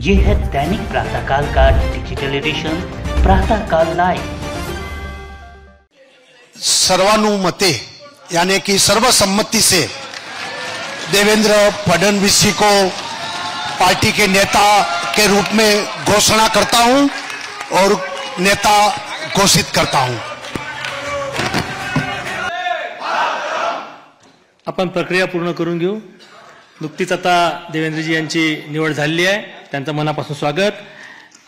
ये है दैनिक प्रातःकाल का डिजिटल एडिशन प्रातःकाल लाइव। सर्वानुमते यानी कि सर्वसम्मति से देवेंद्र फडणवीस जी को पार्टी के नेता के रूप में घोषणा करता हूं और नेता घोषित करता हूं। आपण प्रक्रिया पूर्ण करून घेऊ। नुकतीच आता देवेंद्रजी यांची निवड झाली आहे, त्यांचं मनापासून स्वागत।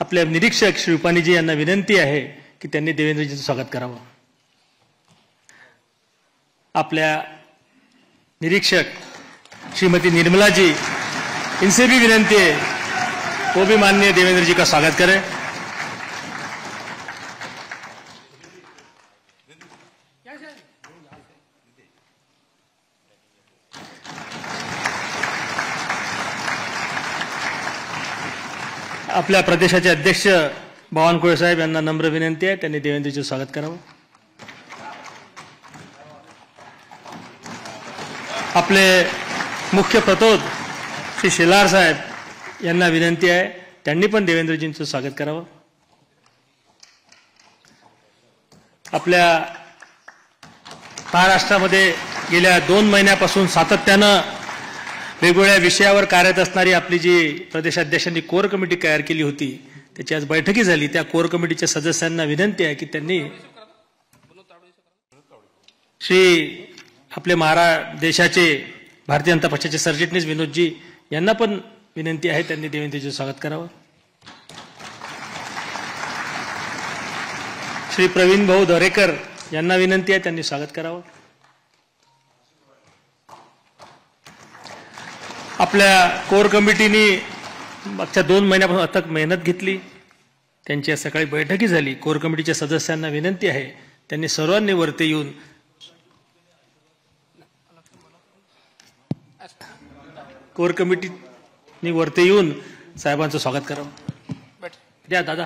आपले निरीक्षक श्री रुपानीजी यांना विनंती आहे की त्यांनी देवेंद्रजींचं स्वागत करावं। आपल्या निरीक्षक श्रीमती निर्मला जी, इनसे भी विनंती है वो भी माननीय देवेंद्र जी का स्वागत करें। आपल्या प्रदेशाचे अध्यक्ष बावनकुळे साहेब यांना नम्र विनंती आहे, त्यांनी देवेंद्रजींचं स्वागत करावं। आपले मुख्य प्रतोद श्री शेलार साहेब यांना विनंती आहे, त्यांनी पण देवेंद्रजींचं स्वागत करावं। आपल्या महाराष्ट्रामध्ये गेल्या 2 महिन्यापासून सातत्यानं वेगवेगळ्या विषयावर कार्यरत असणारी आपली जी प्रदेशाध्यक्षांनी कोर कमिटी तयार केली होती, त्याची आज बैठकी झाली। त्या कोर कमिटीच्या सदस्यांना विनंती आहे की त्यांनी श्री आपले देशाचे भारतीय जनता पक्षाचे सरचिटणीस विनोदजी यांना पण विनंती आहे, त्यांनी देवेंद्रजींचं स्वागत करावं। श्री प्रवीण भाऊ दरेकर यांना विनंती आहे, त्यांनी स्वागत करावं। आपल्या कोर कमिटीने मागच्या 2 महिन्यापासून अथक मेहनत घेतली, त्यांची आज सकाळी बैठकी झाली। कोर कमिटीच्या सदस्यांना विनंती आहे, त्यांनी सर्वांनी वरती येऊन कोर कमिटीने वरती येऊन साहेबांचं स्वागत करावं। द्या दादा।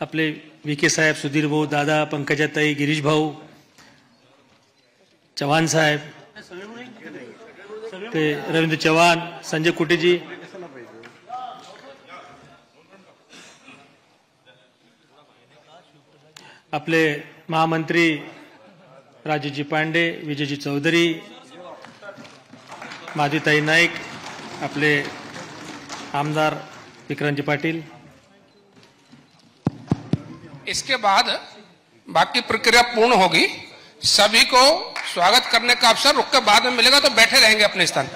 आपले विके साहेब, सुधीर भाऊ, दादा, पंकजाताई, गिरीश भाऊ, चव्हाण साहेब, ते रविंद्र चव्हाण, संजय कुटेजी, आपले महामंत्री राजूजी पांडे, विजयजी चौधरी, माधुताई नाईक, आपले आमदार विक्रांतजी पाटील। इसके बाद बाकी प्रक्रिया पूर्ण होगी। सभी को स्वागत करने का अवसर रुक के बाद में मिलेगा, तो बैठे रहेंगे अपने स्थान।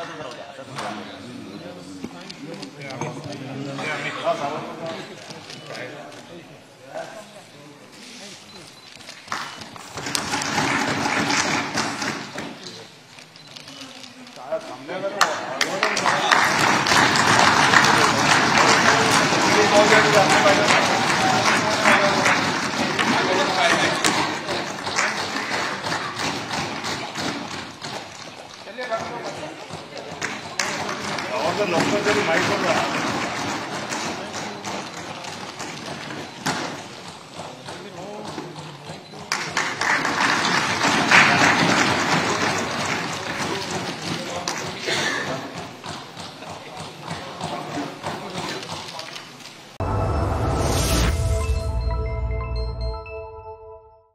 लवकर जरी माहीत